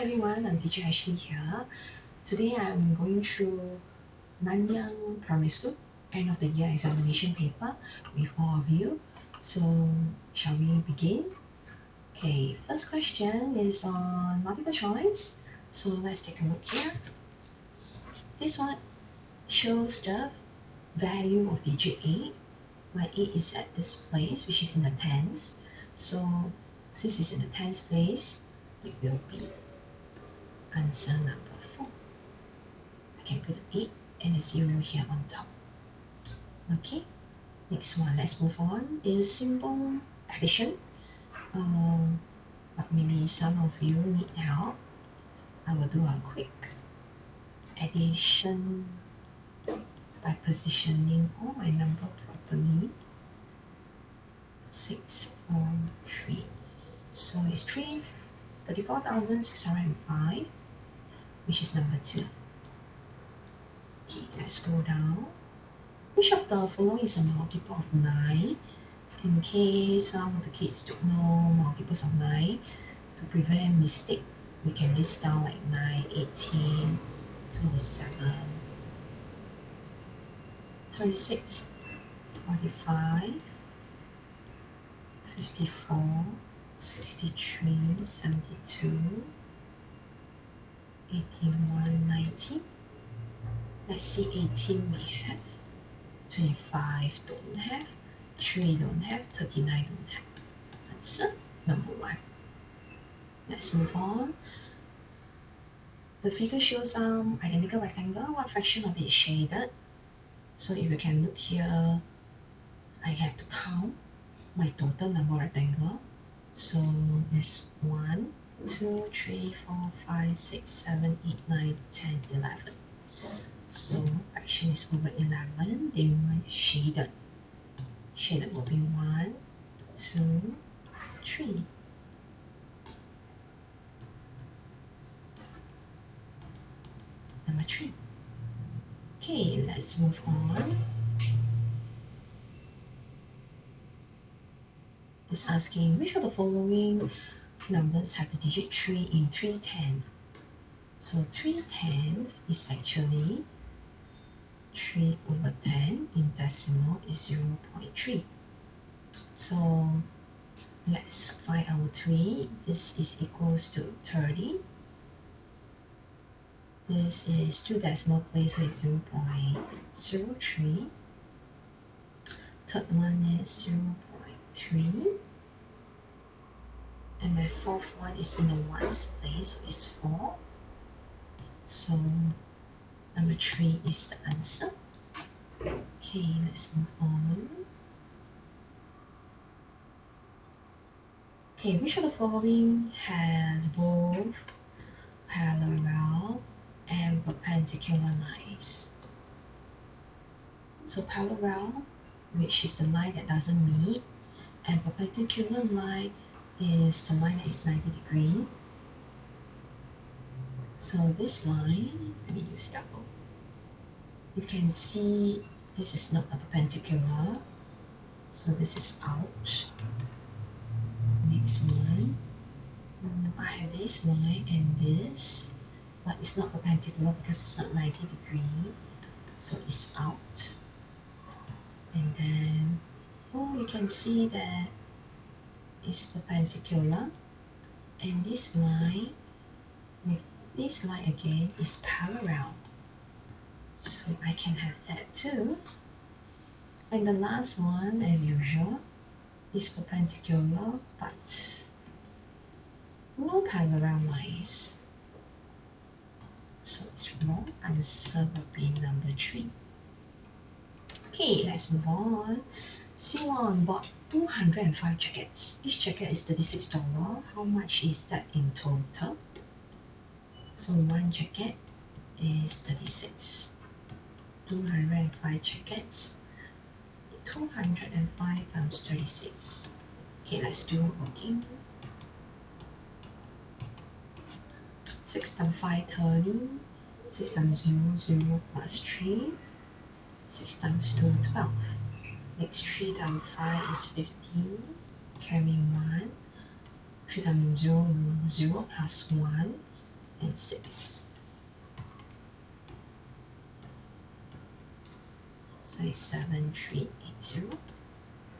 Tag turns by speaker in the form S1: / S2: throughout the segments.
S1: everyone, I'm teacher Ashley here. Today I'm going through Nanyang Primary School end of the year examination paper with all of you. So shall we begin? Okay, first question is on multiple choice. So let's take a look here. This one shows the value of digit 8, where 8 is at this place, which is in the tens. So since it's in the tens place, it will be answer number 4. I can put an 8 and a 0 here on top. Okay, next one, let's move on, is simple addition. But maybe some of you need help. I will do a quick addition by positioning all my number properly. 6, 4, 3. So it's 34,605, which is number 2. Okay, let's go down. Which of the following is a multiple of 9? In case some of the kids don't know multiples of 9, to prevent mistake, we can list down like 9, 18, 27, 36, 45, 54, 63, 72, 81, 90. Let's see, 18 we have, 25 don't have, 3 don't have, 39 don't have. Answer number 1. Let's move on. The figure shows some identical rectangle. What fraction of it is shaded? So if you can look here, I have to count my total number of rectangle. So it's 1, 2, 3, 4, 5, 6, 7, 8, 9, 10, 11. So fraction is over 11. They want shaded. Shaded will be 1, 2, 3. Number 3. Okay, let's move on. It's asking which of the following numbers have the digit 3 in 3/10. So 3/10 is actually 3 over 10, in decimal is 0.3. So let's find our 3. This is equals to 30. This is 2 decimal place, so it's 0.03. Third one is 0.3. And my fourth one is in the ones place, so it's 4. So number 3 is the answer. Okay, let's move on. Okay, which of the following has both parallel and perpendicular lines? So parallel, which is the line that doesn't meet, and perpendicular line is the line that is 90 degrees. So this line, let me use yellow. You can see this is not a perpendicular, so this is out. Next one, I have this line and this, but it's not perpendicular because it's not 90 degrees, so it's out. And then, you can see that it's perpendicular, and this line with this line again is parallel, so I can have that too. And the last one, as usual, is perpendicular but no parallel lines, so it's wrong. Answer will be number 3. Okay, let's move on. Siwon bought 205 jackets. Each jacket is $36. How much is that in total? So one jacket is 36. 205 jackets. 205 times 36. Okay, let's do working. 6 times 5, 30. 6 times 0, 0 plus 3. 6 times 2, 12. Next, 3 times 5 is 15. Carry 1. 3 times 0, 0 plus 1. and 6. So it's 7380.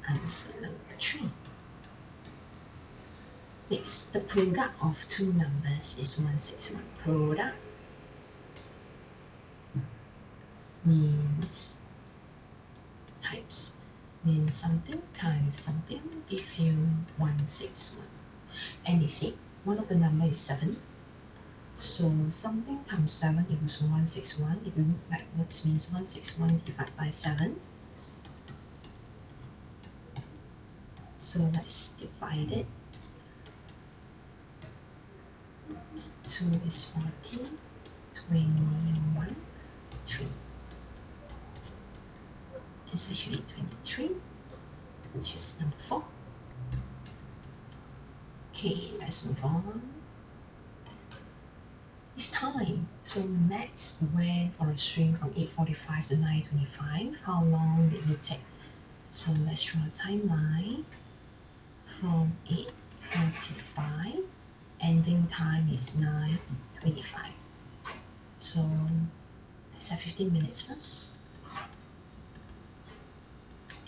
S1: Answer number 3. Next, the product of two numbers is 161. Product means times. Means something times something give you 161. And they say one of the number is 7. So something times 7 equals 161. If you look backwards, means 161 divided by 7. So let's divide it. 2 is 40, 21, 3. It's actually 23, which is number 4. Okay, let's move on. It's time. So Max went for a swim from 8:45 to 9:25. How long did he take? So let's draw a timeline. From 8:45, ending time is 9:25. So let's have 15 minutes first.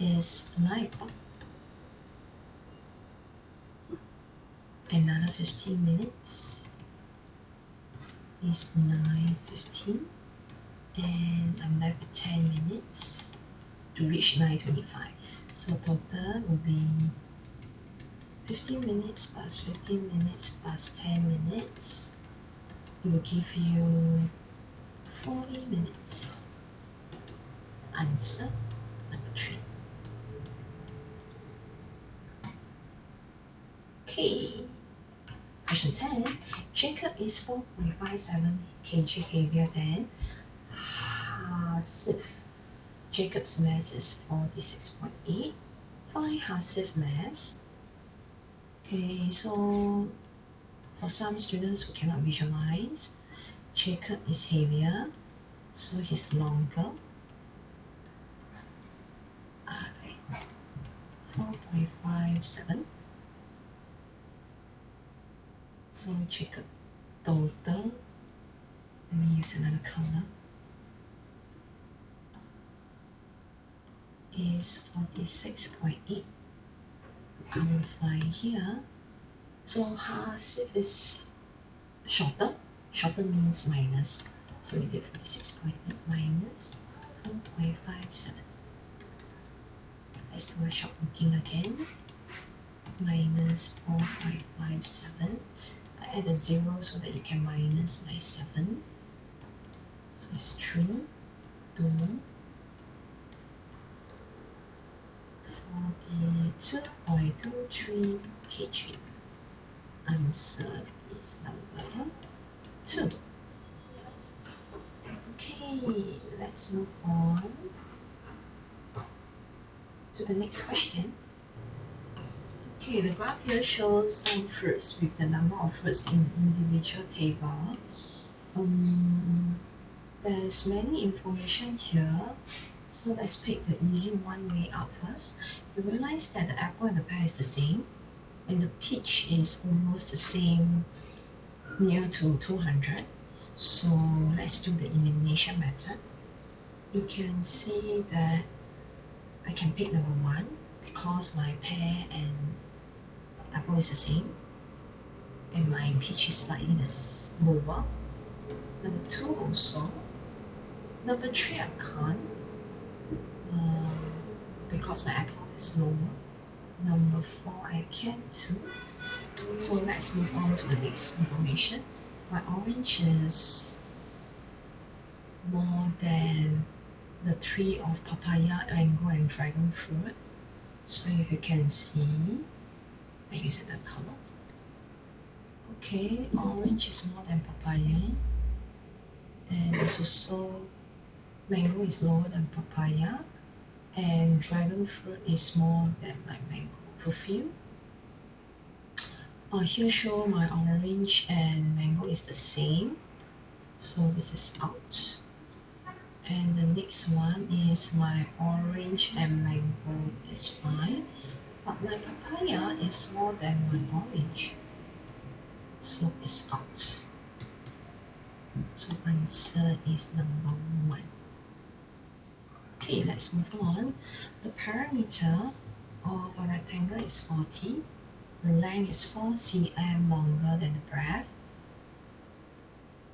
S1: Is 9 o'clock. Another 15 minutes is 9:15, and I'm left with 10 minutes to reach 9:25. So total will be 15 minutes plus 15 minutes plus 10 minutes. It will give you 40 minutes. Answer number 3. Okay. Question 10. Jacob is 4.57 kg heavier than Hasif. Jacob's mass is 46.8. Find Hasif's mass. Okay, so for some students who cannot visualize, Jacob is heavier, so he's longer. 4.57. So Jacob total, let me use another color, is 46.8. I will find here. So Hasif is shorter. Shorter means minus. So we did 46.8 minus 4.57. Let's do a short working again. Minus 4.57. I add a 0 so that you can minus by 7. So it's 3, 2, 42.23 kg. Answer is number 2. Okay, let's move on to the next question. Okay, the graph here shows some fruits with the number of fruits in individual table. There's many information here, so let's pick the easy one way up first. You realize that the apple and the pear is the same, and the peach is almost the same, near to 200. So let's do the elimination method. You can see that I can pick number 1 because my pear and apple is the same, and my peach is slightly lower. Number 2 also. Number 3 I can't, because my apple is lower. Number 4 I can too. So let's move on to the next information. My orange is more than the tree of papaya, mango, and dragon fruit. So if you can see, I use that color. Okay, orange is more than papaya, and it's also mango is lower than papaya, and dragon fruit is more than my mango. Fulfill. Here show my orange and mango is the same, so this is out. And the next one is my orange and mango is fine, but my papaya is more than my orange, so it's out. So answer is number 1. Okay, let's move on. The perimeter of a rectangle is 40. The length is 4 cm longer than the breadth.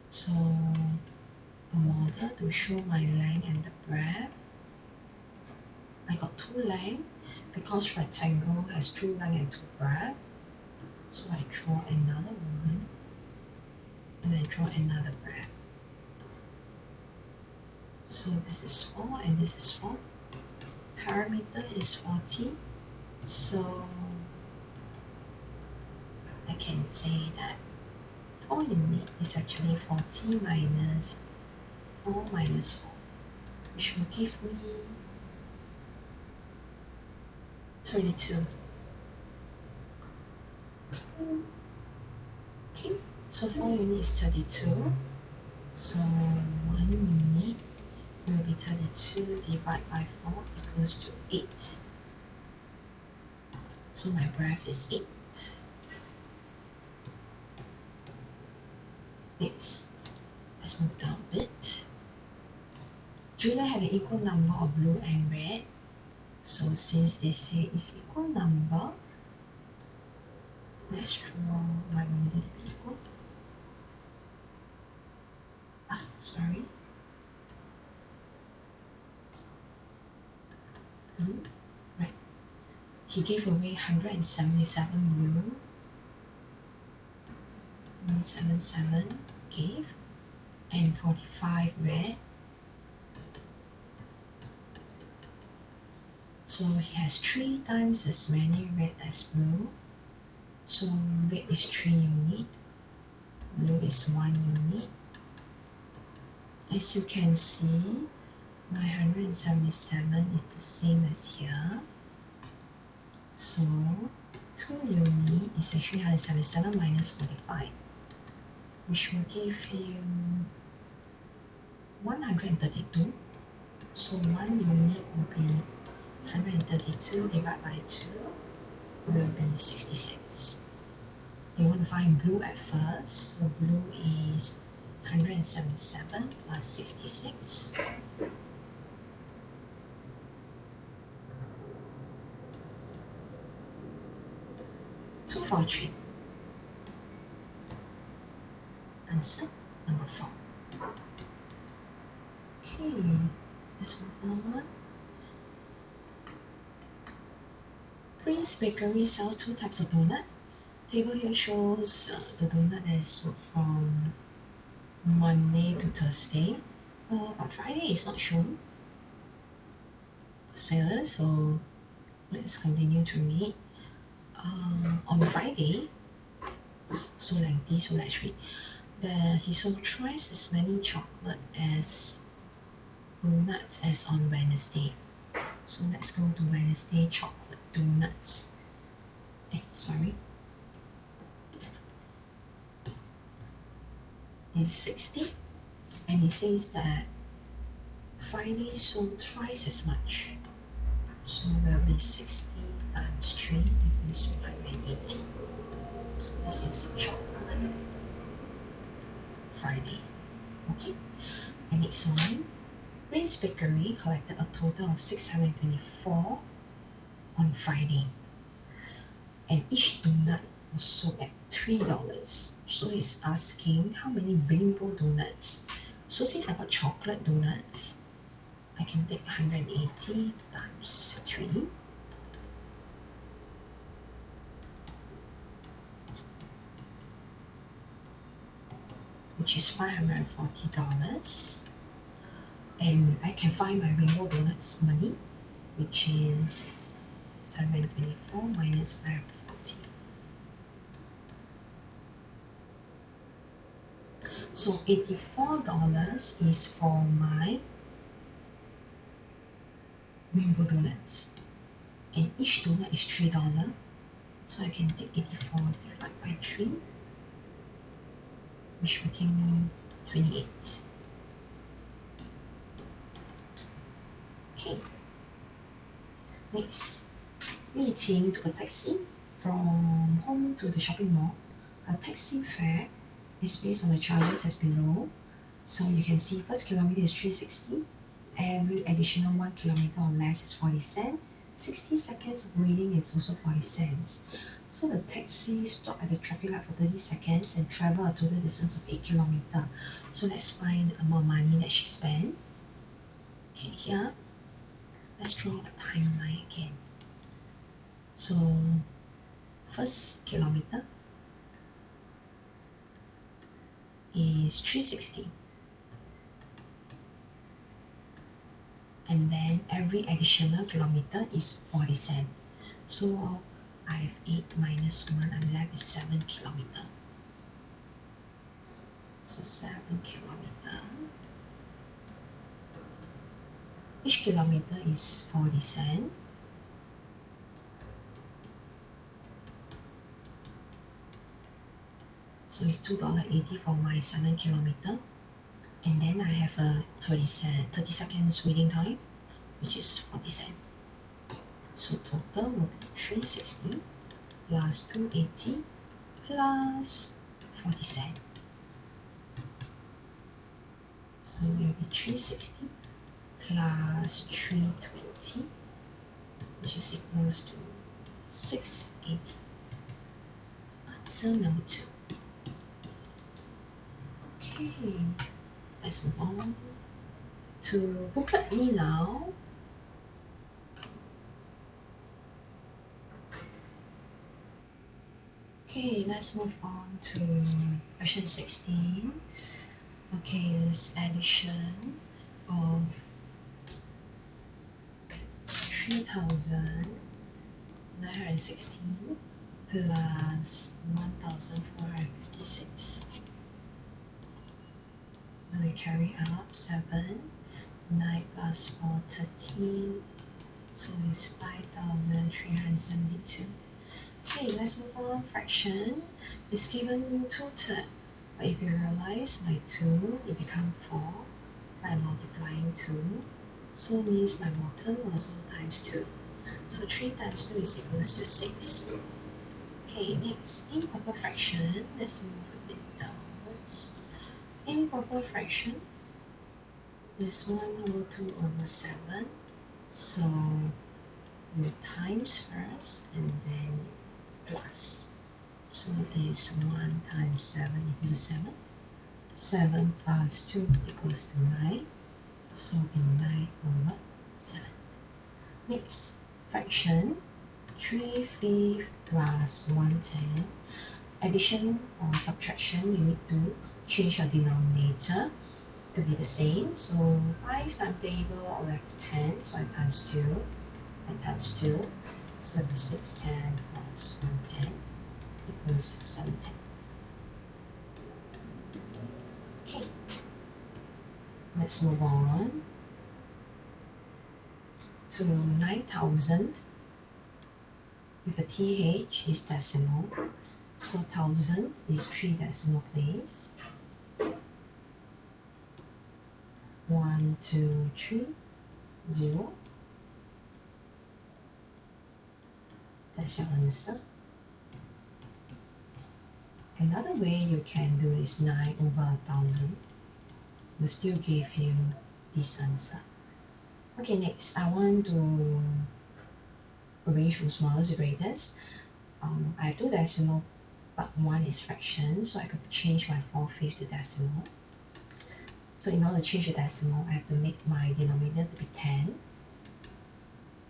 S1: So a model to show my length and the breadth. I got 2 lengths because rectangle has 2 length and 2 breadth. So I draw another one and then draw another breadth. So this is 4 and this is 4. Perimeter is 40. So I can say that 4 unit is actually 40 minus 4 minus 4, which will give me 32. Okay, so 4 unit is 32. So 1 unit will be 32 divided by 4 equals to 8. So my breadth is 8. Next, let's move down a bit. Julia had an equal number of blue and red. So since they say it's equal number, let's draw my model to be equal. Sorry. Right. He gave away 177 blue. 177 gave, and 45 red. So he has 3 times as many red as blue. So red is 3 unit, blue is 1 unit. As you can see, my 177 is the same as here. So 2 unit is actually 177 minus 45, which will give you 132. So 1 unit will be 132 divided by 2 will be 66. You want to find blue at first, so blue is 177 plus 66. Two, 4, 3. Answer number 4. Okay, let's move on. Prince Bakery sells 2 types of donut. Table here shows the donut that is sold from Monday to Thursday. On Friday is not shown. So let's continue to read. On Friday, so lengthy, so let's read. He sold twice as many chocolate as donuts as on Wednesday. So let's go to Wednesday chocolate donuts. Sorry. Is 60, and he says that Friday sold twice as much. So it will be 60 times 3 equals to 180. This is chocolate Friday. Okay, and next one. Prince Bakery collected a total of 624 on Friday, and each donut was sold at $3. So he's asking how many rainbow donuts. So since I got chocolate donuts, I can take 180 times 3. Which is $540. And I can find my rainbow donuts money, which is 724 minus 540. So $84 is for my rainbow donuts. And each donut is $3. So I can take 84 divided by 3, which will give me 28. Okay. Next, Li Qing took a taxi from home to the shopping mall. Her taxi fare is based on the charges as below. So you can see first kilometer is 360. Every additional 1 kilometer or less is 40 cents. 60 seconds of waiting is also 40 cents. So the taxi stopped at the traffic light for 30 seconds and traveled a total distance of 8 kilometers. So let's find the amount of money that she spent. Okay, here, let's draw a timeline again. So first kilometer is 360. And then every additional kilometer is 40 cents. So I have 8 minus 1, I'm left with 7 kilometers. So 7 kilometers. Each kilometer is 40 cents. So it's $2.80 for my 7 kilometers. And then I have a 30 seconds waiting time, which is 40 cents. So total will be 360 plus 280 plus 40 cents. So it will be 360 plus 320, which is equals to 680. Answer number 2. Okay, let's move on to booklet E now. Okay, let's move on to question 16. Okay, it's addition of 3,916 plus 1,456. So we carry up 7, 9 plus 4, 13. So it's 5,372. Okay, let's move on. Fraction is given you 2/3. But if you realize by 2, it becomes 4 by multiplying 2. So it means my bottom also times 2. So 3 times 2 is equals to 6. Okay, next, improper fraction. Let's move a bit downwards. Improper fraction is 1/2/7. So you times first and then plus. So it's 1 times 7 equals to 7. 7 plus 2 equals to 9. So it will be 9/7. Next, fraction 3/5 plus 1/10. Addition or subtraction, you need to change your denominator to be the same. So 5 times table, I have 10, so I times 2. I times 2. So it will be 610 plus 110 equals to 710. Okay, let's move on to 9,000. With a TH is decimal. So thousands is 3 decimal place. 1, 2, 3, 0. That's your answer. Another way you can do is 9/1000. Will still give you this answer. Okay, next I want to arrange from smallest to greatest. I have 2 decimal, but 1 is fraction, so I have to change my 4/5 to decimal. So in order to change the decimal, I have to make my denominator to be 10.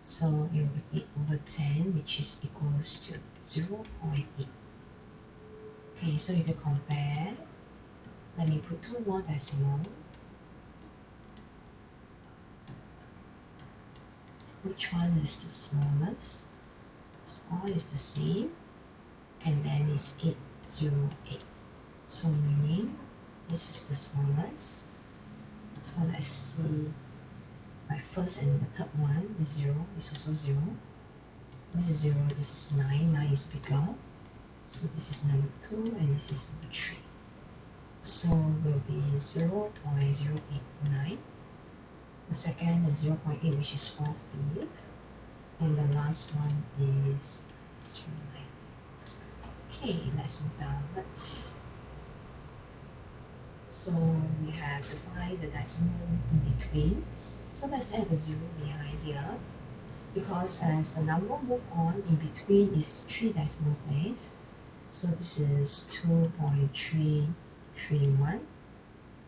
S1: So it will be 8/10, which is equals to 0.8. Okay, so if you compare, let me put 2 more decimal. Which one is the smallest? So all is the same, and then it's 808. So meaning this is the smallest. So let's see, my first and the third one is 0, is also 0. This is 0, this is 9, 9 is bigger. So this is number 2 and this is number 3. So will be 0.089. The second is 0.8, which is 4/5. And the last one is 0.9. Okay, let's move downwards. So we have to find the decimal in between. So let's add a 0 behind here, because as the number move on, in between is 3 decimal place. So this is 2.331,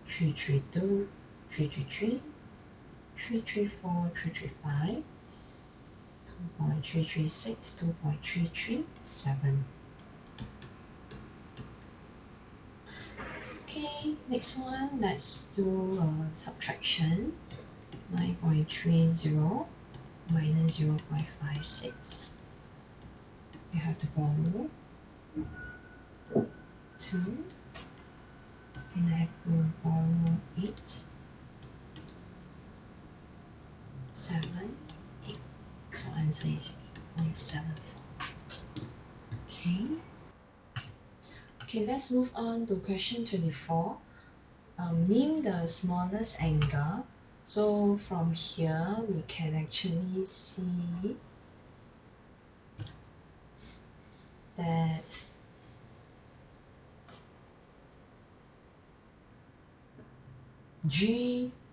S1: 332, 333, 334, 335, 2.336, 2.337. Okay, next one, let's do subtraction. 9.30 minus 0.56. You have to borrow 2, and I have to borrow 8, 7, 8. So answer is 8.74. Okay. Okay, let's move on to question 24. Name the smallest angle. So from here we can actually see that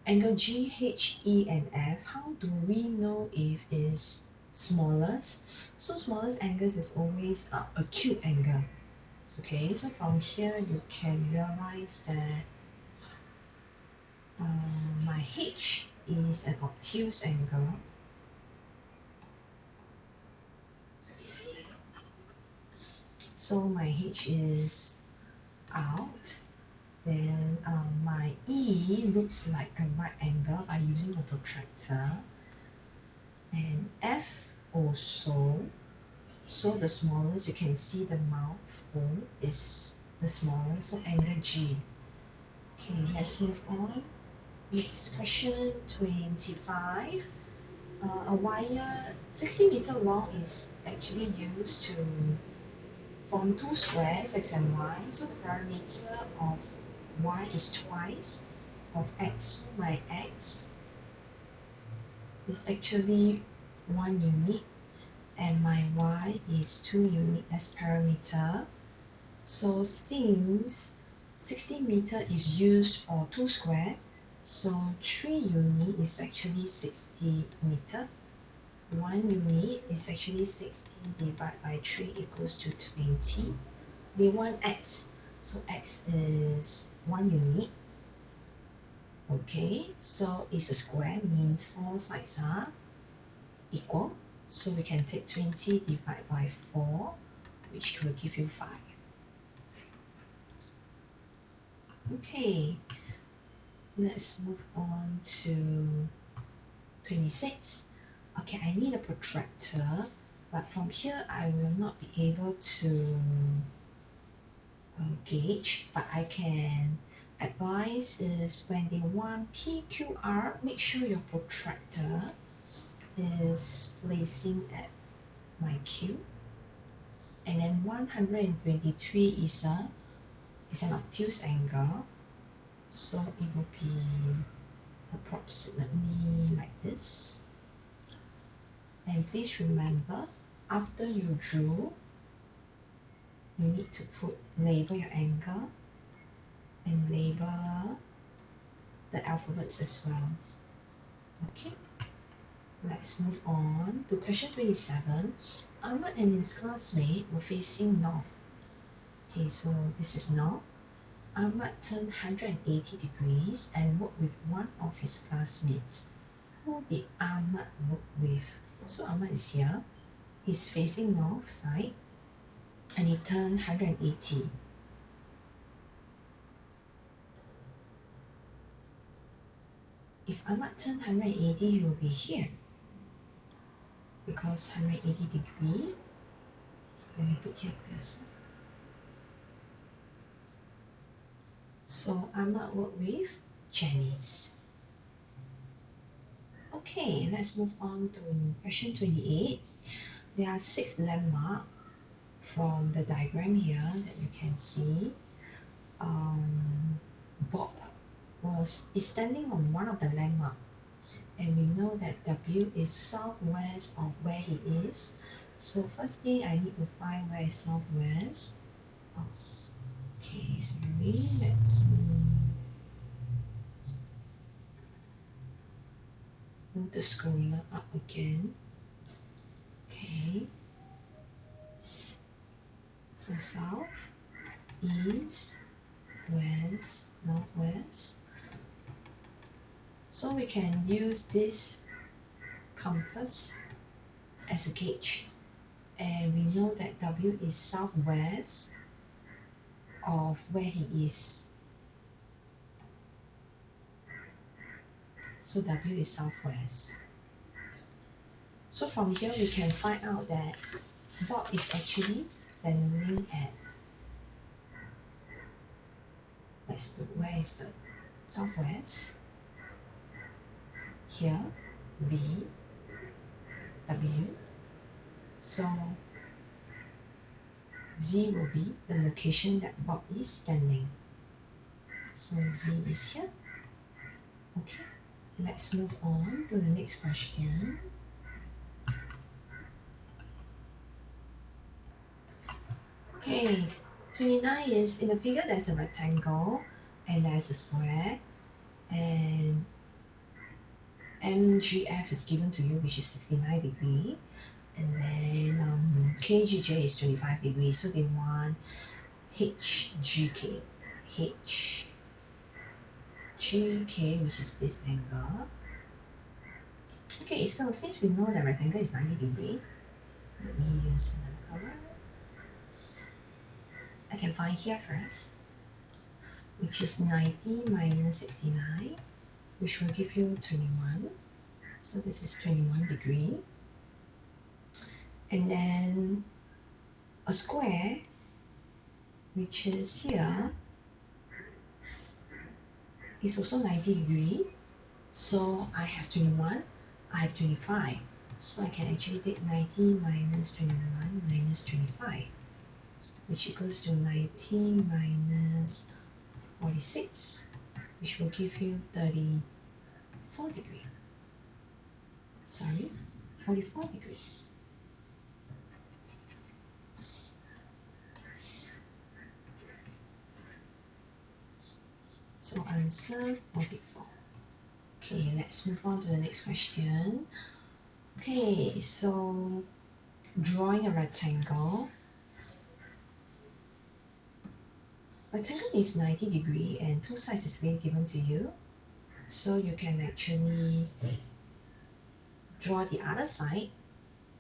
S1: angle G, H, E, and F. How do we know if it's smallest? So smallest angles is always acute angle. Okay, so from here you can realize that my H is an obtuse angle. So my H is out. Then my E looks like a right angle by using a protractor. And F also. So the smallest, you can see the mouth hole is the smallest, so angle G. Okay, let's move on. Next question, 25. A wire 60-meter long is actually used to form two squares, x and y. So the parameter of y is twice of x. So my x is actually 1 unit and my y is 2 unit as parameter. So since 60-meter is used for 2 square, so 3 unit is actually 60 meter. 1 unit is actually 60 divided by 3 equals to 20. They want x, so x is 1 unit. Okay, so it's a square, means 4 sides are equal. So we can take 20 divided by 4, which will give you 5. Okay, let's move on to 26. Okay, I need a protractor, but from here I will not be able to gauge, but I can advise is when they want PQR, make sure your protractor is placing at my Q. And then 123 is an obtuse angle, so it will be approximately like this. And please remember, after you drew, you need to label your angle and label the alphabets as well. Okay, let's move on to question 27. Ahmad and his classmate were facing north. Okay, so this is north. Ahmad turned 180 degrees and worked with one of his classmates. Who did Ahmad work with? So Ahmad is here. He's facing north side and he turned 180. If Ahmad turned 180, he will be here. Because 180 degree, let me put here cursor. So Ahmad worked with Janice. Okay, let's move on to question 28. There are 6 landmarks from the diagram here that you can see. Bob is standing on one of the landmarks, and we know that W is southwest of where he is. So first thing I need to find where is southwest. Oh, okay, sorry, let's Move the scroller up again. Okay. So south, east, west, northwest. So we can use this compass as a gauge, and we know that W is southwest of where he is. So W is southwest. So from here we can find out that Bob is actually standing at, where is the southwest? Here, B, W. So Z will be the location that Bob is standing. So Z is here. Okay, let's move on to the next question. Okay, 29 is, in the figure there's a rectangle and there's a square, and MGF is given to you, which is 69 degree, and then KGJ is 25 degrees, so they want HGK, HGK, which is this angle. Okay, so since we know the rectangle is 90 degree, let me use another color. I can find here first, which is 90 minus 69, which will give you 21. So this is 21 degree. And then a square, which is here, is also 90 degree. So I have 21, I have 25. So I can actually take 90 minus 21 minus 25, which equals to 90 minus 46, which will give you 34 degree. Sorry, 44 degrees. So answer 44. Okay, let's move on to the next question. Okay, so drawing a rectangle. Rectangle is 90 degree and two sides is being given to you. So you can actually draw the other side.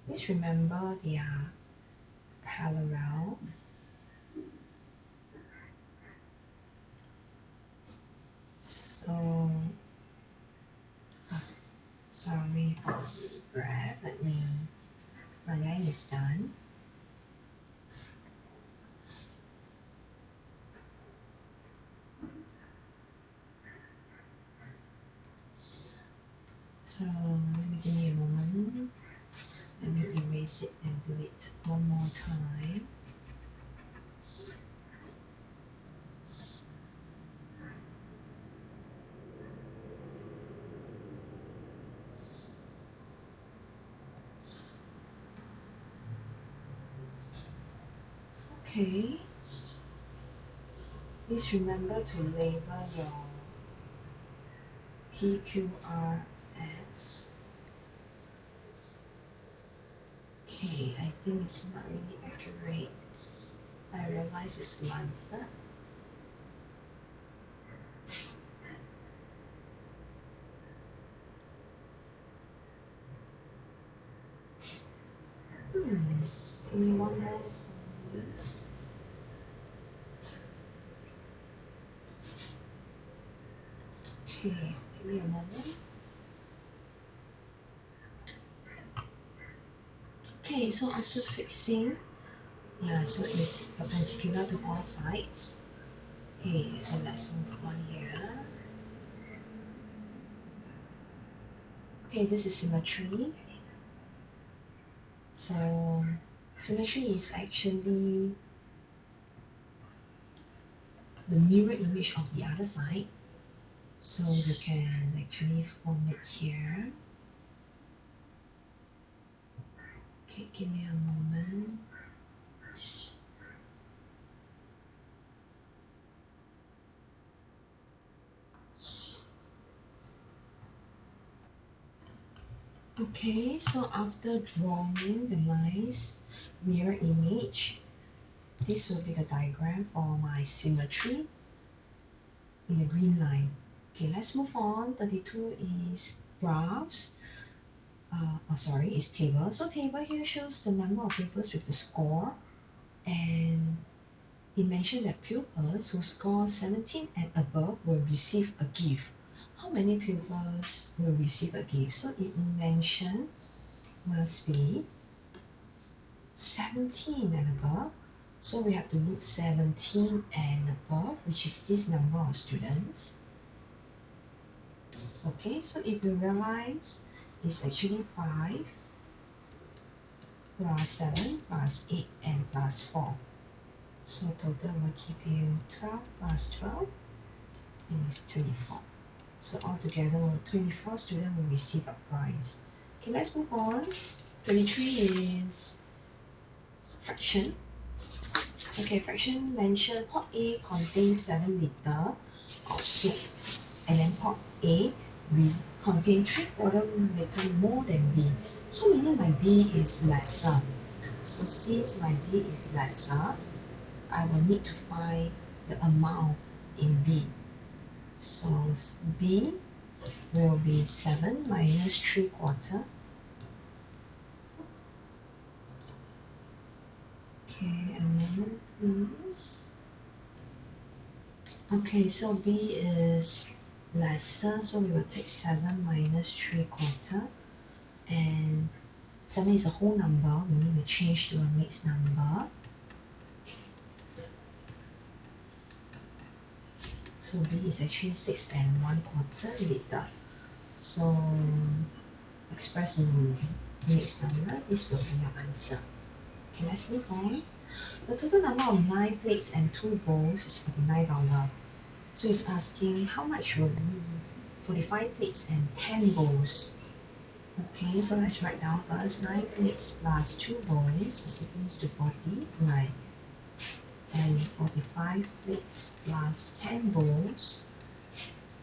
S1: Please remember they are parallel. So, sorry for the breath. My line is done. So give me a moment. Let me erase it and do it one more time. Okay. Please remember to label your PQRS. Okay, I think it's not really accurate. I realize it's month. Give me one more time. Okay, give me a moment. Okay, so after fixing, yeah, so it's perpendicular to all sides. Okay, so let's move on here. Okay, this is symmetry. So symmetry is actually the mirror image of the other side. So you can actually form it here. Okay, give me a moment. Okay, so after drawing the nice mirror image, this will be the diagram for my symmetry in the green line. Okay, let's move on. 32 is graphs. Is table. So table here shows the number of pupils with the score, and it mentioned that pupils who score 17 and above will receive a gift. How many pupils will receive a gift? So it mentioned must be 17 and above. So we have to look 17 and above, which is this number of students. Okay, so if you realize it's actually 5 plus 7 plus 8 and plus 4. So total will give you 12 plus 12, and it's 24. So altogether 24 students will receive a prize. Okay, let's move on. 33 is fraction. Okay, fraction mentioned pot A contains 7 liters of soup, and then pot A contains 3/4 liter more than B. So meaning my B is lesser. So since my B is lesser, I will need to find the amount in B. So B will be 7 minus 3/4. Okay, a moment please. Okay, so B is lesser, so we will take 7 minus 3/4, and 7 is a whole number, we need to change to a mixed number. So B is actually 6 and 1/4 liter. So expressed in mixed number, this will be your answer. Okay, let's move on. The total number of 9 plates and 2 bowls is $49. So it's asking how much will be 45 plates and 10 bowls. Okay, so let's write down first. 9 plates plus 2 bowls is equals to 49. And 45 plates plus 10 bowls.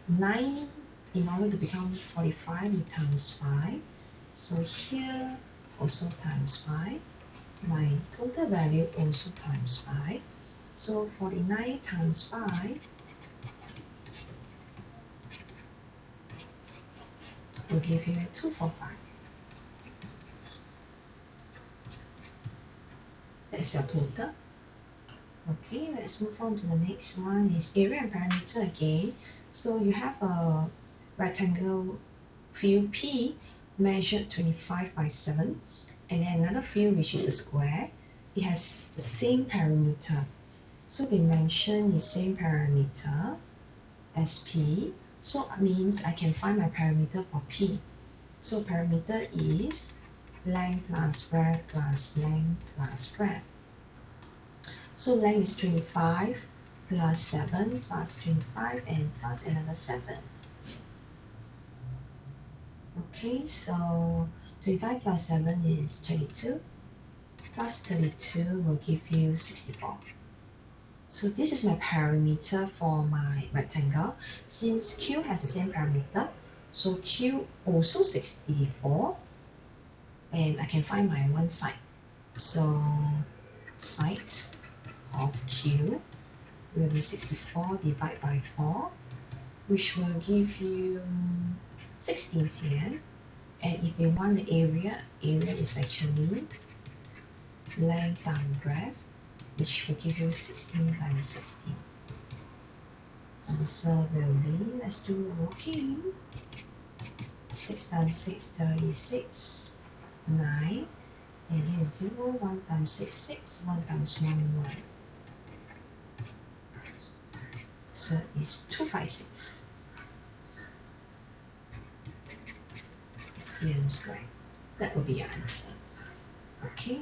S1: 9, in order to become 45, we times 5. So here also times 5. So my total value also times 5. So 49 times 5 will give you 245. That's your total. Okay, let's move on to the next one is area and perimeter again. So you have a rectangle field P measured 25 by 7, and then another field which is a square. It has the same perimeter. So they mention the same perimeter as P. So it means I can find my perimeter for P. So perimeter is length plus breadth plus length plus breadth. So length is 25 plus 7 plus 25 and plus another 7. Okay, so 25 plus 7 is 32. Plus 32 will give you 64. So this is my perimeter for my rectangle. Since Q has the same perimeter, so Q also 64. And I can find my one side. So sides of Q will be 64 divided by 4, which will give you 16 cm. And if they want the area is actually length times breadth, which will give you 16 times 16. Answer will be, let's do a working. 6 times 6, 36, 9, and here's 0, 1 times 6, 6, 1 times 1, 1. So it's 256 cm squared. That will be your answer. Okay,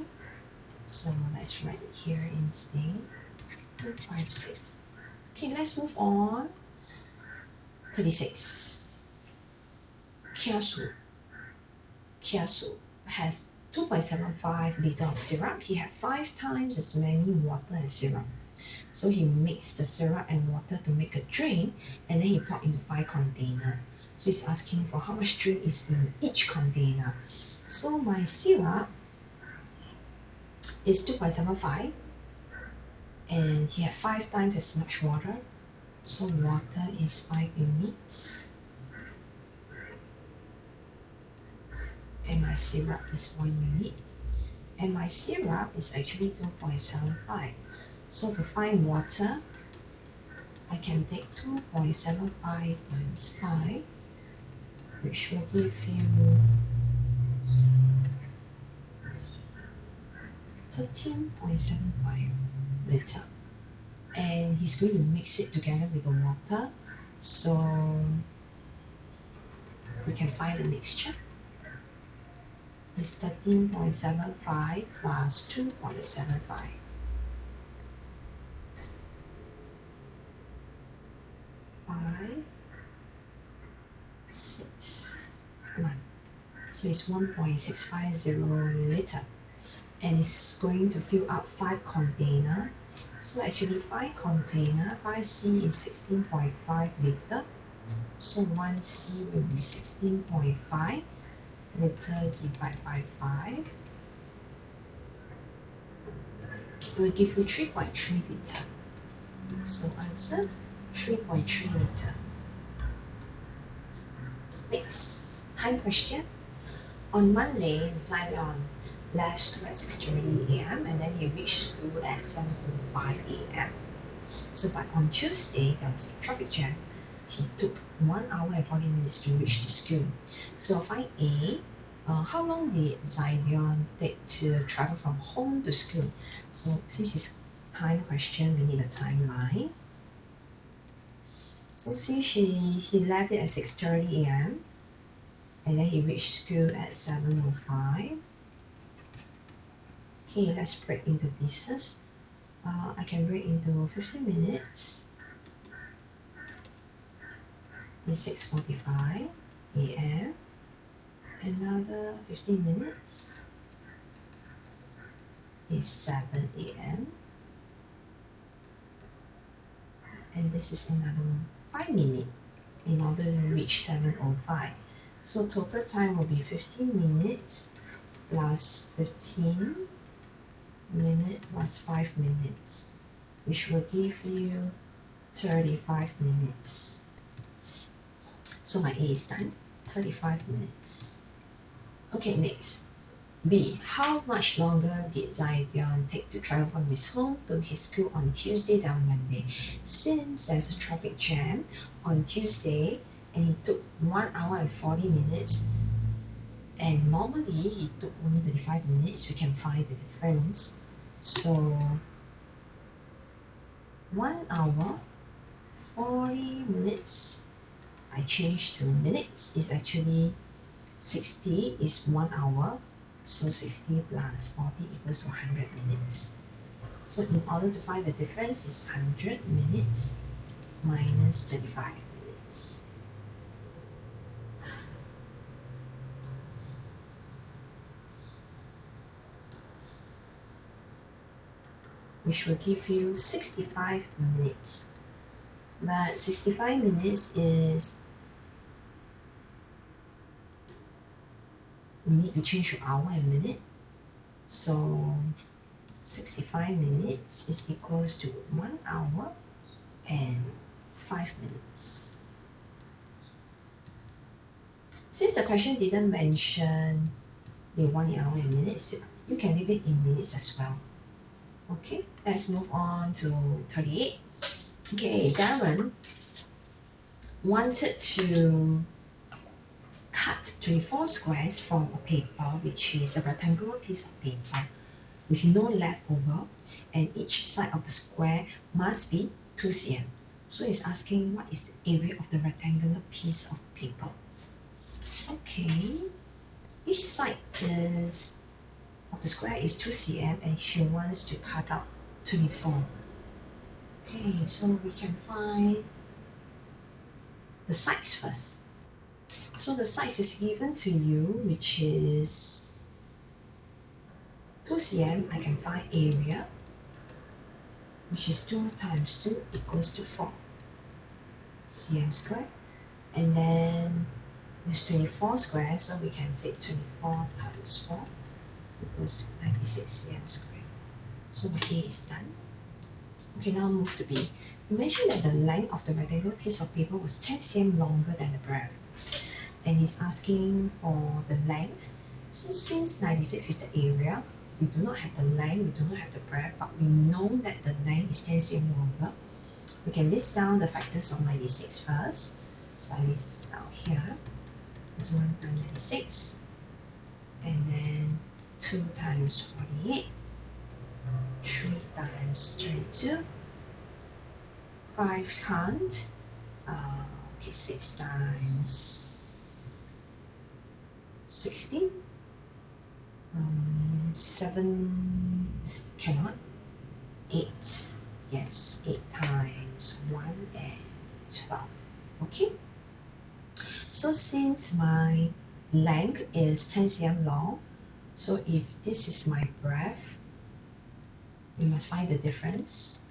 S1: so let's write it here instead. 256. Okay, let's move on. 36. Kiasu has 2.75 liters of syrup. He had 5 times as many water as syrup. So he mixed the syrup and water to make a drink, and then he poured into 5 containers. So it's asking for how much drink is in each container. So my syrup is 2.75, and he had 5 times as much water. So water is 5 units, and my syrup is 1 unit, and my syrup is actually 2.75. So to find water, I can take 2.75 times 5, which will give you 13.75 liter. And he's going to mix it together with the water, so we can find the mixture. It's 13.75 plus 2.75. 5, 6, 1. So it's 1.650 liter. And it's going to fill up 5 container. So actually 5 container, 5C is 16.5 liter. So 1C will be 16.5 liter divided by 5. It will give you 3.3 liter. So answer 3.3 liter. Next, time question. On Monday, Zion left school at 6:30 a.m. and then he reached school at 7:05 a.m. So, but on Tuesday, there was a traffic jam. He took 1 hour and 40 minutes to reach the school. So, find A. How long did Zion take to travel from home to school? So, since it's time question, we need a timeline. So, see, he left it at 6:30 a.m. and then he reached school at 7:05. Okay, let's break into pieces. I can break into 15 minutes. It's 6:45 a.m. Another 15 minutes. It's 7 a.m. And this is another 5 minutes in order to reach 7:05. So total time will be 15 minutes plus 15 minutes plus 5 minutes, which will give you 35 minutes. So my A is done, 35 minutes. Okay, next. B. How much longer did Zion take to travel from his home to his school on Tuesday than Monday? Since there's a traffic jam on Tuesday and he took 1 hour and 40 minutes, and normally he took only 35 minutes, we can find the difference. So 1 hour 40 minutes, I change to minutes, is actually 60 is 1 hour. So 60 plus 40 equals to 100 minutes. So in order to find the difference, is 100 minutes minus 35 minutes. Which will give you 65 minutes. But 65 minutes is, we need to change to hour and minute. So 65 minutes is equals to 1 hour and 5 minutes. Since the question didn't mention the 1 hour and minutes, you can leave it in minutes as well. Okay, let's move on to 38. Okay, Darren wanted to cut 24 squares from a paper, which is a rectangular piece of paper with no leftover, and each side of the square must be 2 cm. So it's asking what is the area of the rectangular piece of paper. Okay, each side of the square is 2 cm and she wants to cut out 24. Okay, so we can find the size first. So the size is given to you, which is 2 cm. I can find area, which is 2 times 2 equals to 4 cm squared. And then there's 24 squares, so we can take 24 times 4 equals to 96 cm squared. So my A is done. Okay, now move to B. We mentioned that the length of the rectangular piece of paper was 10 cm longer than the breadth. And he's asking for the length. So since 96 is the area, we do not have the length, we do not have the breadth, but we know that the length is 10 cm longer. We can list down the factors of 96 first. So I list out here. It's 1 times 96, and then 2 times 48, 3 times 32, 5 can't, okay, 6 times 60, 7 cannot, 8, yes, 8 times 1 and 12, okay. So since my length is 10 cm long, so if this is my breadth, we must find the difference.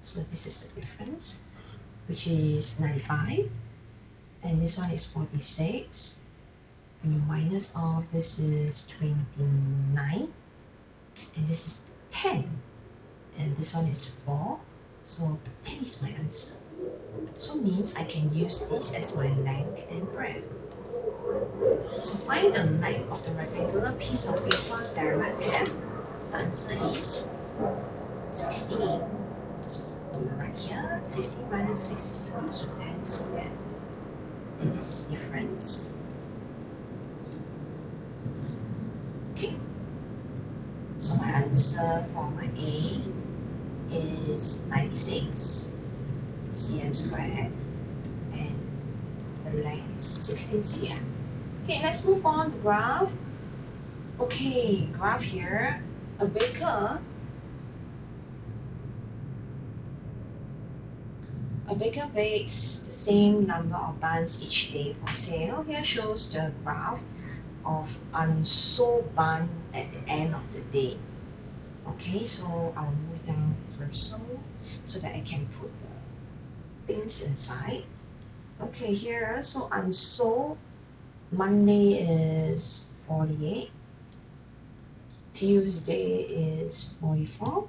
S1: So this is the difference, which is 95, and this one is 46, and you minus off, this is 29, and this is 10, and this one is 4, so 10 is my answer. So means I can use this as my length and breadth. So find the length of the rectangular piece of paper diagram F. The answer is 16. So we write here 16 minus 6 is equal to 10 cm. And this is difference. Okay. So my answer for my A is 96 cm squared, and the length is 16 cm. Okay, let's move on to graph. Okay, graph here. A baker bakes the same number of buns each day for sale. Here shows the graph of unsold bun at the end of the day. Okay, so I'll move down the cursor so that I can put the things inside. Okay, here, so unsold, Monday is 48, Tuesday is 44,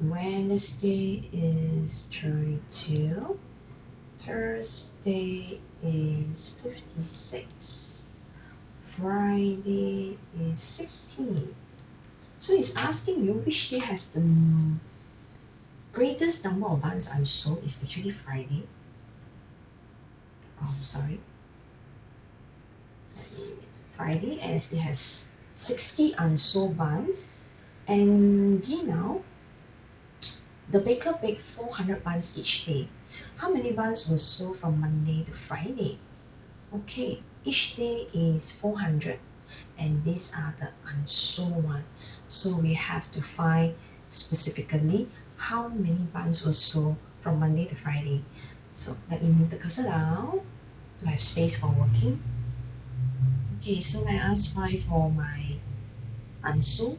S1: Wednesday is 32, Thursday is 56, Friday is 16. So it's asking you which day has the greatest number of buns unsold. Is actually Friday. Oh, sorry. Friday, as it has 60 unsold buns. And B now, the baker baked 400 buns each day. How many buns were sold from Monday to Friday? Okay, each day is 400, and these are the unsold one. So we have to find specifically how many buns were sold from Monday to Friday. So let me move the cursor down to have space for working. Okay, so let us find for my unsold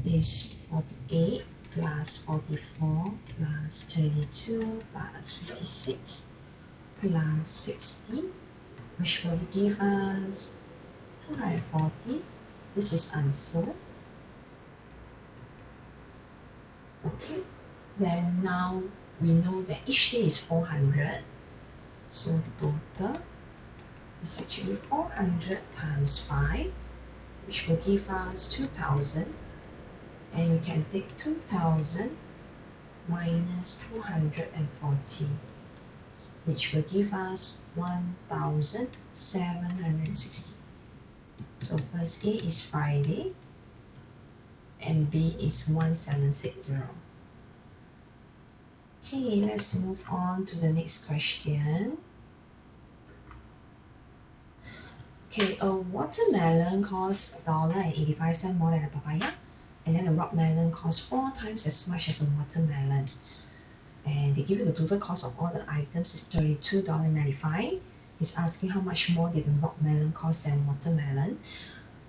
S1: is 48 plus 44 plus 32 plus 56 plus 60, which will give us 240. This is unsold. Okay, then now we know that each day is 400, so total is actually 400 times 5, which will give us 2000, and we can take 2000 minus 240, which will give us 1760. So first A is Friday, and B is 1760. Okay, let's move on to the next question. Okay, a watermelon costs $1.85 more than a papaya, and then a rock melon costs 4 times as much as a watermelon. And they give you the total cost of all the items is $32.95. It's asking how much more did the rock melon cost than watermelon.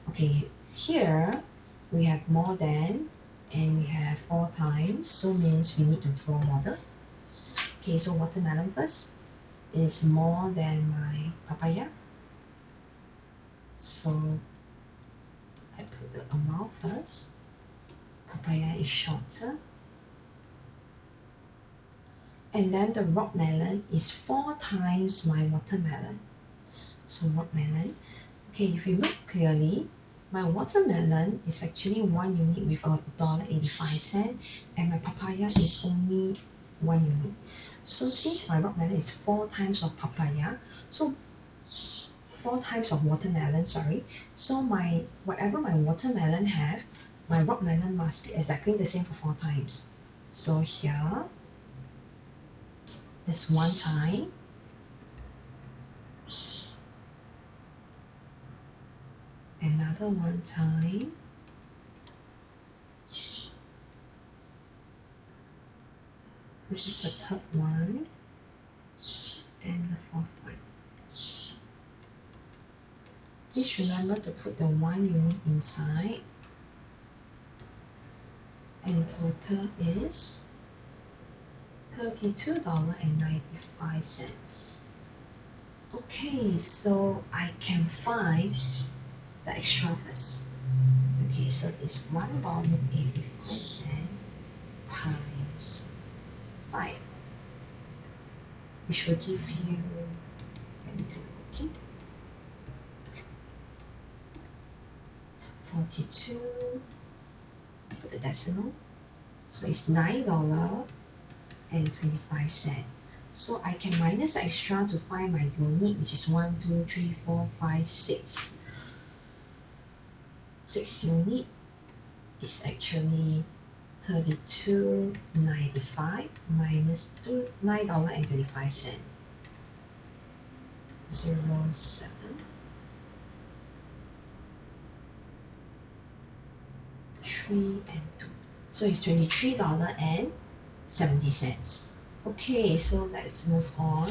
S1: Okay, here we have more than, and we have 4 times, so means we need to draw model. Okay, so watermelon first is more than my papaya. So I put the amount first. Papaya is shorter. And then the rock melon is 4 times my watermelon. So rock melon. Okay, if you look clearly, my watermelon is actually 1 unit with $1.85, and my papaya is only 1 unit. So since my rock melon is 4 times of papaya, so 4 times of watermelon, sorry. So my whatever my watermelon have, my rock melon must be exactly the same for 4 times. So here is 1 time. Another 1 time. This is the third one. And the fourth one. Please remember to put the 1 unit inside. And total is $32.95. Okay, so I can find the extra first. Okay, so it's $1.85 times 5, which will give you, let me do the working, 42, put the decimal, so it's $9.25. So I can minus the extra to find my unit, which is 1, 2, 3, 4, 5, 6. 6 unit is actually $32.95 minus $9.25. 0, 7, 3, and 2. So it's $23.70. Okay, so let's move on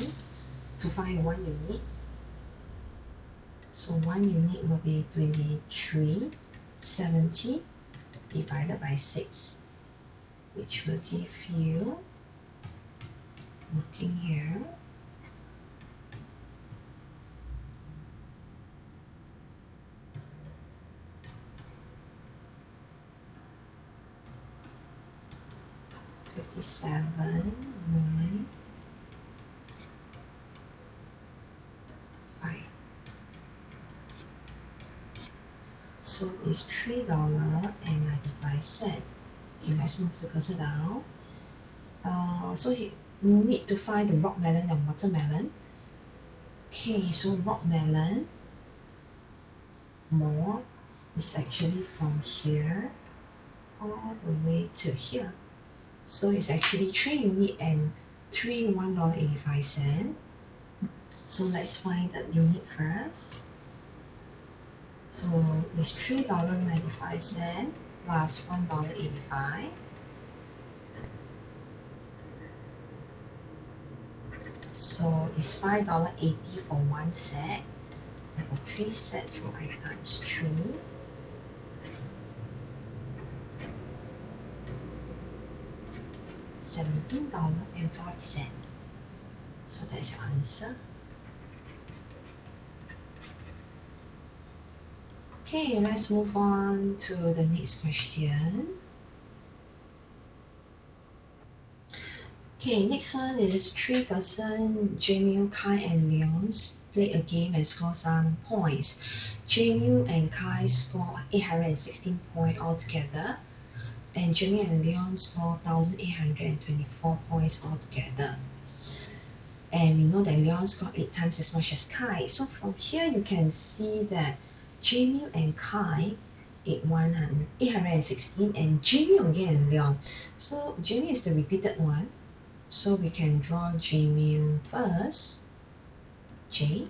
S1: to find 1 unit. So 1 unit will be 23.70 divided by 6, which will give you, looking here, $57.95. So it's $3.95. Okay, let's move the cursor down. So you need to find the rock melon and watermelon. Okay, so rock melon more is actually from here all the way to here. So it's actually 3 unit and 3 $1.85. So let's find that unit first. So it's $3.95 plus $1.85. So it's $5.80 for 1 set. I got 3 sets, so I times 3. $17.40. So that's the answer. Okay, let's move on to the next question. Okay, next one is 3-person, Jamie, Kai, and Leon play a game and score some points. Jamie and Kai score 816 points altogether, and Jamie and Leon score 1,824 points altogether. And we know that Leon scored 8 times as much as Kai. So from here you can see that Jamie and Kai 816, and Jamie again and Leon. So Jamie is the repeated one. So we can draw Jamie first, J,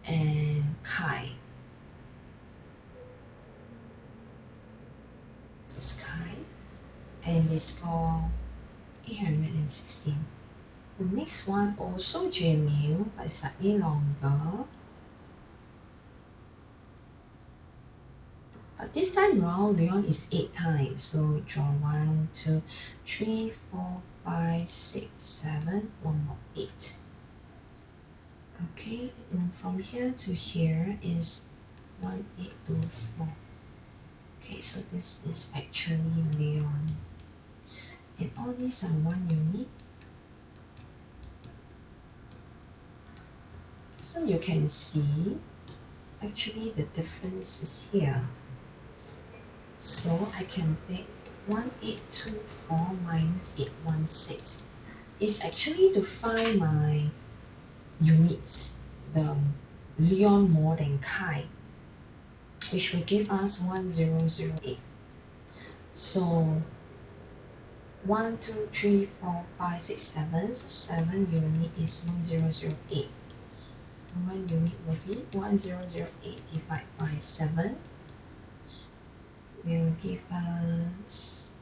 S1: and Kai. This is Kai, and they score 816. The next one also Jamie, but slightly longer. But this time round, Leon is 8 times. So draw 1, 2, 3, 4, 5, 6, 7, 1 more 8. Okay, and from here to here is 1, 8, 2, 4. Okay, so this is actually Leon. And all these are 1 unit. So you can see actually the difference is here. So I can take 1824 minus 816 is actually to find my units, the Leon more than Kai, which will give us 1008. So 1, 2, 3, 4, 5, 6, 7. So 7 unit is 1008. 1 unit will be 1008 divided by 7 will give us,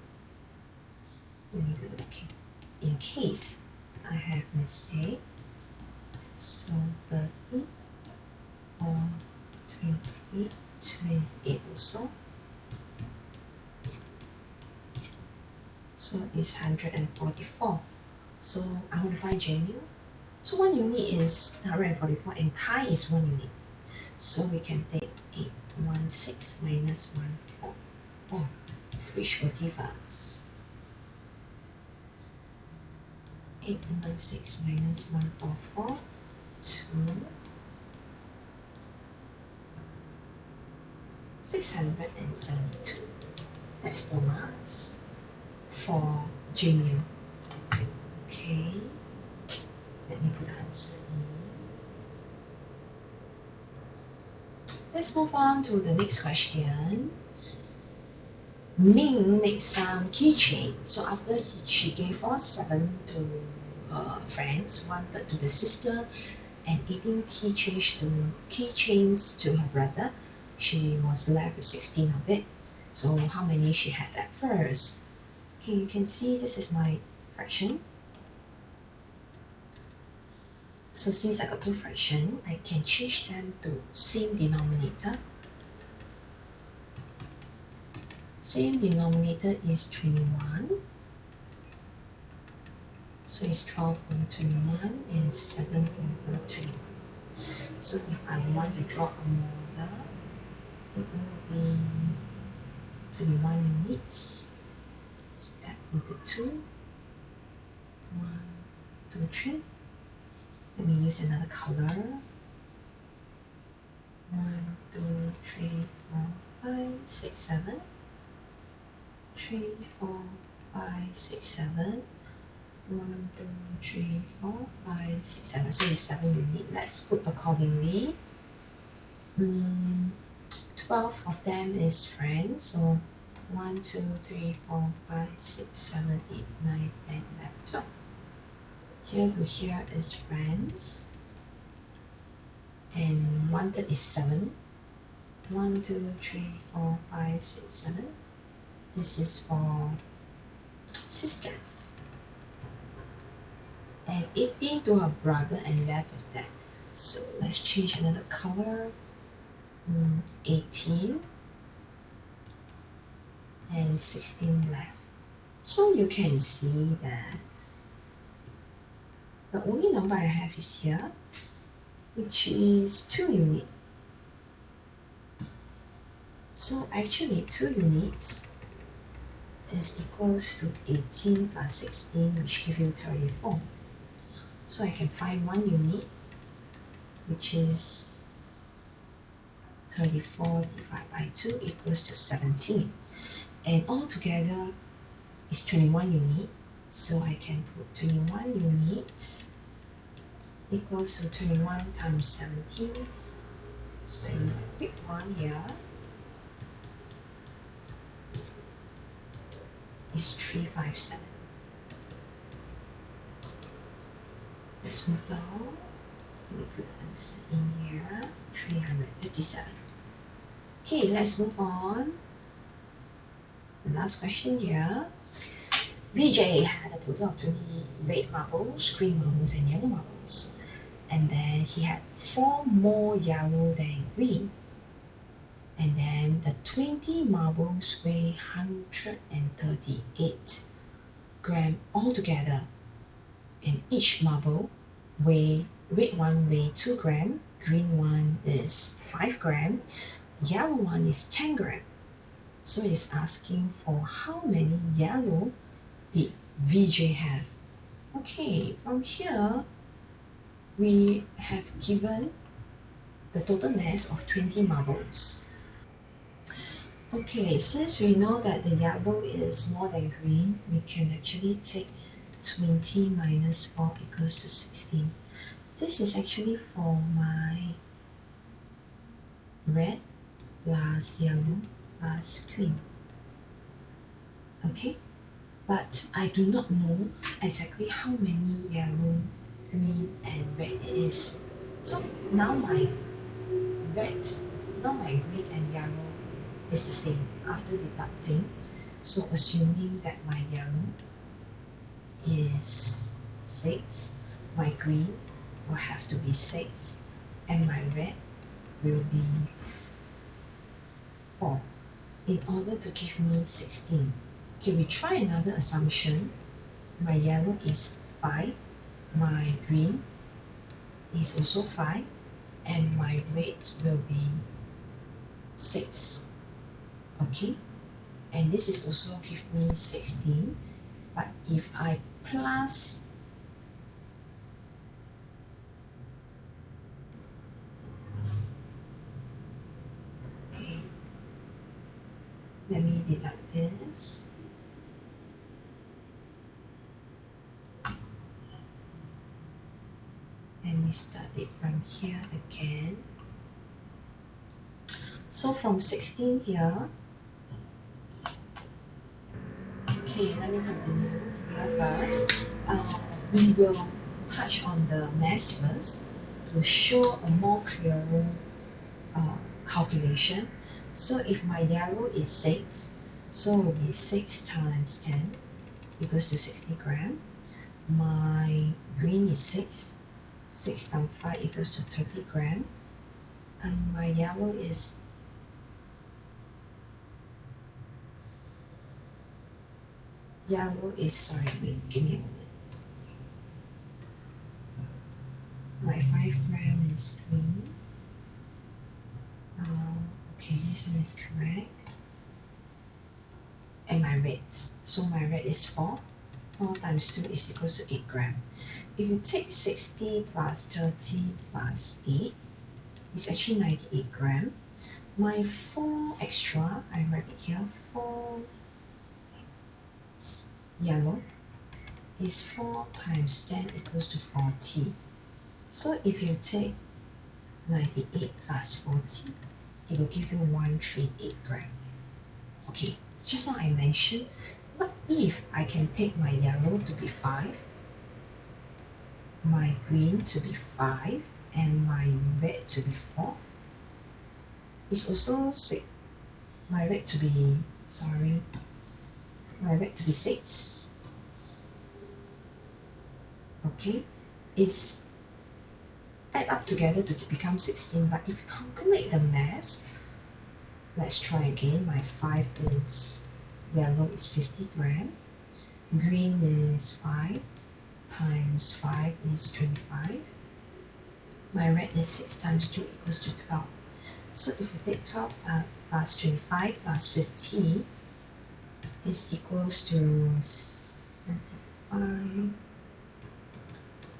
S1: let me do the okay, in case I have mistake, so 30 or 28, 28 also, so it's 144. So I want to find Jamie. So 1 unit is 144 and Kai is 1 unit. So we can take 816 minus 144, which will give us 816 minus 144, 672. That's the marks for Jamie. Okay, let me put the answer in. Let's move on to the next question. Ning makes some keychain. So after she gave 7 to her friends, 1/3 to the sister, and 18 keychains to her brother, she was left with 16 of it. So how many she had at first? Okay, you can see this is my fraction. So since I got 2 fractions, I can change them to same denominator. Same denominator is 21. So it's 12 over 21 and 7 over 21. So if I want to draw a model, it will be 21 units. So that will be 2, 1, 2, 3. Let me use another color. 1, 2, 3, 4, 5, 6, 7. 3, 4, 5, 6, 7. 1, 2, 3, 4, 5, 6, 7. So it's 7 units. Let's put accordingly. 12 of them is friends. So 1, 2, 3, 4, 5, 6, 7, 8, 9, 10, 11, 12. Here to here is friends. And 1/3 is 7. 1, 2, 3, 4, 5, 6, 7. This is for sisters. And 18 to her brother and left with that. So let's change another color. 18 and 16 left. So you can see that the only number I have is here, which is 2 units. So actually 2 units is equals to 18 plus 16, which gives you 34. So I can find 1 unit, which is 34 divided by 2 equals to 17. And altogether is 21 units. So I can put 21 units equals to 21 times 17. So I need a quick one here. Is 357. Let's move down. Let me put the answer in here. 357. Okay, let's move on. The last question here. VJ had a total of 20 red marbles, green marbles, and yellow marbles. And then he had 4 more yellow than green. And then the 20 marbles weigh 138 gram altogether. And each marble red one weigh 2 gram, green one is 5 gram, yellow one is 10 gram. So it's asking for how many yellow did VJ have. Okay, from here we have given the total mass of 20 marbles. Okay, since we know that the yellow is more than green, we can actually take 20 minus 4 equals to 16. This is actually for my red plus yellow plus green. Okay, but I do not know exactly how many yellow, green and red it is. So now my red, now my green and yellow is the same after deducting. So assuming that my yellow is 6, my green will have to be 6, and my red will be 4 in order to give me 16. Okay, we try another assumption. My yellow is 5, my green is also 5, and my red will be 6. Okay, and this is also give me 16. But if I plus okay, let me deduct this. And we start it from here again. So from 16 here, okay, let me continue here first. We will touch on the mass first to show a more clearer calculation. So if my yellow is 6, so it will be 6 times 10 equals to 60 gram. My green is 6, 6 times 5 equals to 30 gram. And my yellow is sorry, wait, give me a moment. My 5 gram is green. Okay, this one is correct. And my red, so my red is 4. 4 times 2 is equals to 8 gram. If you take 60 plus 30 plus 8, it's actually 98 gram. My 4 extra, I write it here, 4 yellow is 4 times 10 equals to 40. So if you take 98 plus 40, it will give you 138 gram. Okay, just now I mentioned, what if I can take my yellow to be 5, my green to be 5, and my red to be 4? It's also 6. My red to be, sorry, my red to be 6. Okay, it's add up together to become 16, but if you calculate the mass, let's try again. My 5 is yellow is 50 gram, green is 5 times 5 is 25. My red is 6 times 2 equals to 12. So if you take 12 plus 25 plus 50 is equals to 25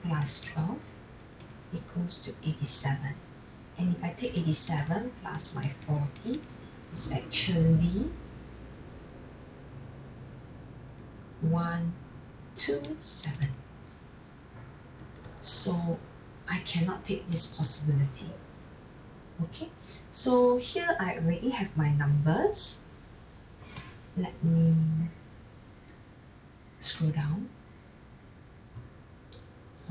S1: plus 12 equals to 87. And if I take 87 plus my 40, it's actually 127. So I cannot take this possibility. Okay, so here I already have my numbers. Let me scroll down.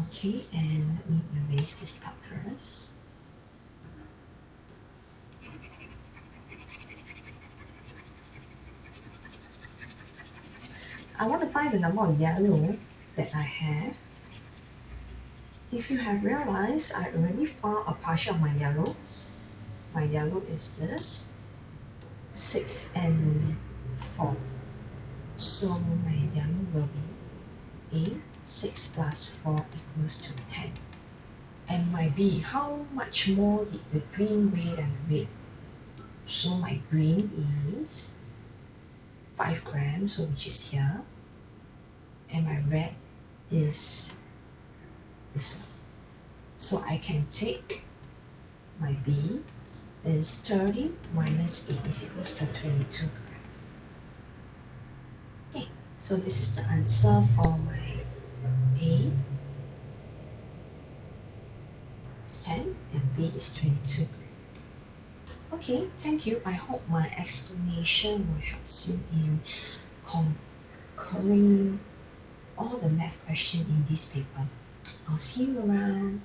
S1: Okay, and let me erase this part first. I want to find the number of yellow that I have. If you have realized, I already found a partial of my yellow. My yellow is this. 6 and 4. So my young will be A, 6 plus 4 equals to 10. And my B, how much more did the green weigh than the red? So my green is 5 grams, so which is here. And my red is this one. So I can take my B is 30 minus 8 is equals to 22 grams. Okay, so this is the answer for my A is 10 and B is 22 grams. Okay, thank you. I hope my explanation will help you in conquering all the math questions in this paper. I'll see you around.